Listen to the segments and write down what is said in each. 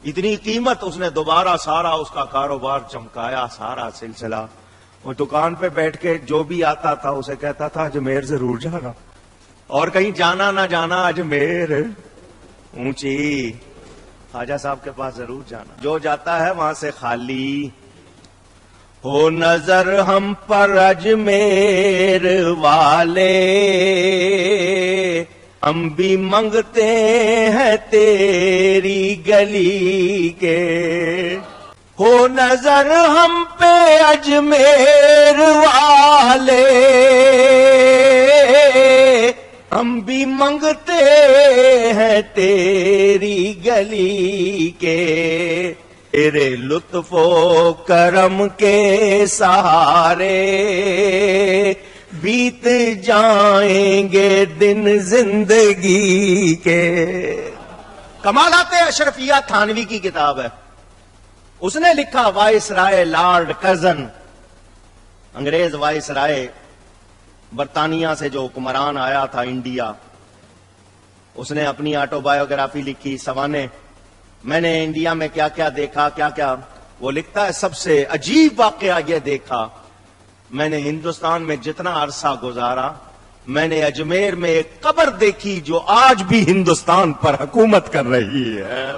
اتنی قیمت، اس نے دوبارہ سارا اس کا کاروبار چمکایا، سارا سلسلہ. وہ دکان پہ بیٹھ کے جو بھی آتا تھا اسے کہتا تھا اجمیر ضرور جانا، اور کہیں جانا نہ جانا اجمیر اونچی خواجہ صاحب کے پاس ضرور جانا. جو جاتا ہے وہاں سے خالی ہو نظر ہم پر اجمیر والے، ہم بھی منگتے ہیں تیری گلی کے. ہو نظر ہم پہ اجمیر والے، ہم بھی منگتے ہیں تیری گلی کے. تیرے لطف و کرم کے سہارے بیت جائیں گے دن زندگی کے. کمالات اشرفیہ تھانوی کی کتاب ہے. اس نے لکھا وائس رائے لارڈ کرزن، انگریز وائس رائے، برطانیہ سے جو حکمران آیا تھا انڈیا، اس نے اپنی آٹو بایوگرافی لکھی سوانے. میں نے انڈیا میں کیا کیا دیکھا، کیا کیا. وہ لکھتا ہے سب سے عجیب واقعہ یہ دیکھا، میں نے ہندوستان میں جتنا عرصہ گزارا، میں نے اجمیر میں ایک قبر دیکھی جو آج بھی ہندوستان پر حکومت کر رہی ہے.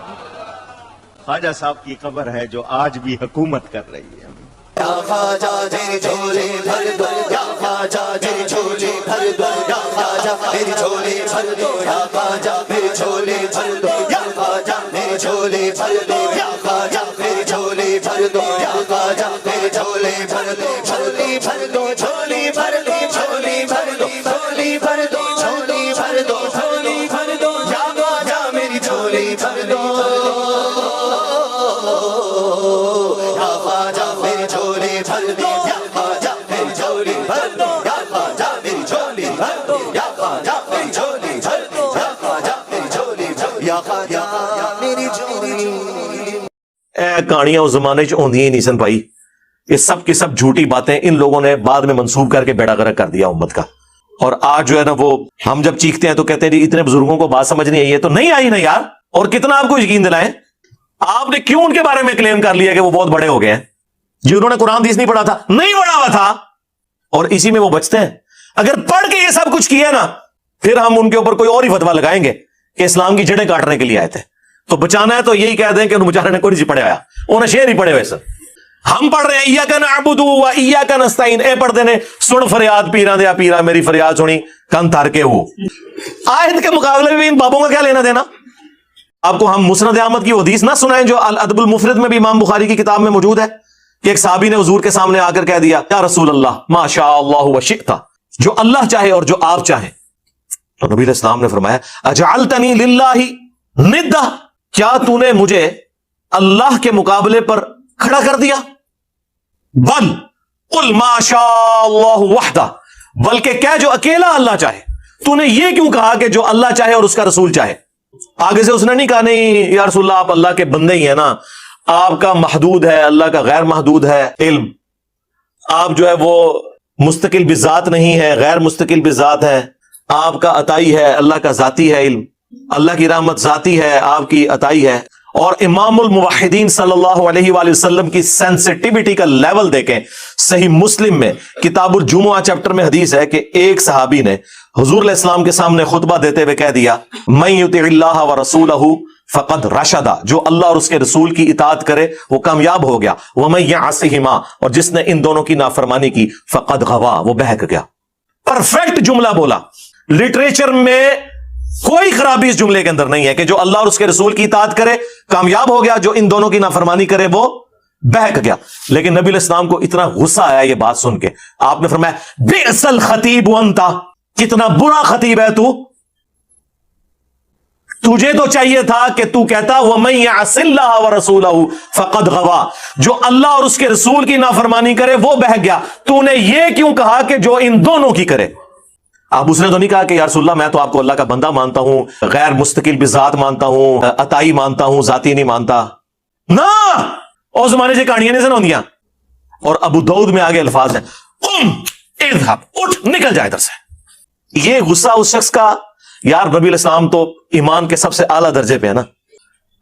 خواجہ صاحب کی قبر ہے جو آج بھی حکومت کر رہی ہے. یا خواجہ میری جھولی بھر دو، یا خواجہ میری جھولی بھر دو، یا خواجہ میری جھولی بھر دو، یا خواجہ میری جھولی بھر دو، یا خواجہ میری جھولی بھر دو، یا خواجہ میری جھولی بھر دو، یا خواجہ میری جھولی بھر دو. جھولی بھر دو، جھولی بھر دو، جھولی بھر دو، جھولی بھر دو، جھولی بھر دو، جھولی بھر دو، یا خواجہ میری جھولی بھر دو. یا خواجہ میری جھولی بھر دو، یا خواجہ میری جھولی بھر دو، یا خواجہ میری جھولی بھر دو، یا خواجہ میری جھولی بھر دو، یا خواجہ میری جھولی بھر دو، یا خواجہ میری جھولی. اے کہانیاں اس زمانے چ ہوندیاں ہی نہیں سن بھائی. یہ سب کی سب جھوٹی باتیں ان لوگوں نے بعد میں منسوب کر کے بیڑا غرق کر دیا امت کا. اور آج جو ہے نا وہ ہم جب چیختے ہیں تو کہتے ہیں جی اتنے بزرگوں کو بات سمجھ نہیں آئی ہے. تو نہیں آئی نا یار. اور کتنا آپ کو یقین دلائیں، آپ نے کیوں ان کے بارے میں کلیم کر لیا کہ وہ بہت بڑے ہو گئے ہیں؟ جنہوں نے قرآن حدیث نہیں پڑھا تھا، نہیں پڑھا ہوا تھا، اور اسی میں وہ بچتے ہیں. اگر پڑھ کے یہ سب کچھ کیا نا، پھر ہم ان کے اوپر کوئی اور ہی فتویٰ لگائیں گے کہ اسلام کی جڑیں کاٹنے کے لیے آئے تھے. تو بچانا ہے تو یہی کہہ دیں کہ ان بیچارے نے کوئی نہیں پڑھے آیا، انہیں شعر ہی پڑھے ہوئے سر. ہم پڑھ رہے ہیں ایاک نعبد و ایاک نستعین، اے پڑھتے نے سن فریاد پیراں دیا پیرا میری فریاد سنی کن تھر کے ہو. آیت کے مقابلے میں ان بابوں کا کیا لینا دینا؟ آپ کو ہم مسند احمد کی حدیث نہ سنائیں جو الادب المفرد میں بھی امام بخاری کی کتاب میں موجود ہے کہ ایک صحابی نے حضور کے سامنے آ کر کہہ دیا یا رسول اللہ ما شاء اللہ وشئت، جو اللہ چاہے اور جو آپ چاہیں. تو نبی علیہ السلام نے فرمایا اجعلتنی للہ ندہ، کیا تو نے مجھے اللہ کے مقابلے پر کھڑا کر دیا؟ بل قل ما شاء اللہ وحدہ، بلکہ کہہ جو اکیلا اللہ چاہے. تو نے یہ کیوں کہا کہ جو اللہ چاہے اور اس کا رسول چاہے؟ آگے سے اس نے نہیں کہا نہیں یا رسول اللہ آپ اللہ کے بندے ہی ہیں نا، آپ کا محدود ہے، اللہ کا غیر محدود ہے علم، آپ جو ہے وہ مستقل بذات نہیں ہے، غیر مستقل بذات ہے، آپ کا عطائی ہے، اللہ کا ذاتی ہے علم، اللہ کی رحمت ذاتی ہے، آپ کی عطائی ہے. اور امام الموحدین صلی اللہ علیہ وآلہ وسلم کی سینسٹیوٹی کا لیول دیکھیں. صحیح مسلم میں کتاب الجمعہ چیپٹر میں حدیث ہے کہ ایک صحابی نے حضور علیہ السلام کے سامنے خطبہ دیتے ہوئے کہہ دیا من یطع اللہ ورسولہ فقد رشد، جو اللہ اور اس کے رسول کی اطاعت کرے وہ کامیاب ہو گیا. ومن یعصہما، اور جس نے ان دونوں کی نافرمانی کی فقد غوا، وہ بہک گیا. پرفیکٹ جملہ بولا. لٹریچر میں کوئی خرابی اس جملے کے اندر نہیں ہے کہ جو اللہ اور اس کے رسول کی اطاعت کرے کامیاب ہو گیا، جو ان دونوں کی نافرمانی کرے وہ بہک گیا. لیکن نبی علیہ السلام کو اتنا غصہ آیا یہ بات سن کے، آپ نے فرمایا بئس الخطیب انت، کتنا برا خطیب ہے تو، تجھے تو چاہیے تھا کہ تو کہتا وَمَن يَعْصِ اللَّهَ وَرَسُولَهُ فَقَدْ غَوَا، جو اللہ اور اس کے رسول کی نافرمانی کرے وہ بہک گیا. تو نے یہ کیوں کہا کہ جو ان دونوں کی کرے؟ اب اس نے تو نہیں کہا کہ یا رسول اللہ میں تو آپ کو اللہ کا بندہ مانتا ہوں، غیر مستقل بذات مانتا ہوں، عطائی مانتا ہوں، ذاتی نہیں مانتا. نہ اس زمانے سے کہانیاں نہیں سناؤندیاں. اور ابو داؤد میں آگے الفاظ ہیں قم اذهب، اٹھ نکل جائے ادھر سے. یہ غصہ اس شخص کا، یار نبی علیہ السلام تو ایمان کے سب سے اعلیٰ درجے پہ ہے نا،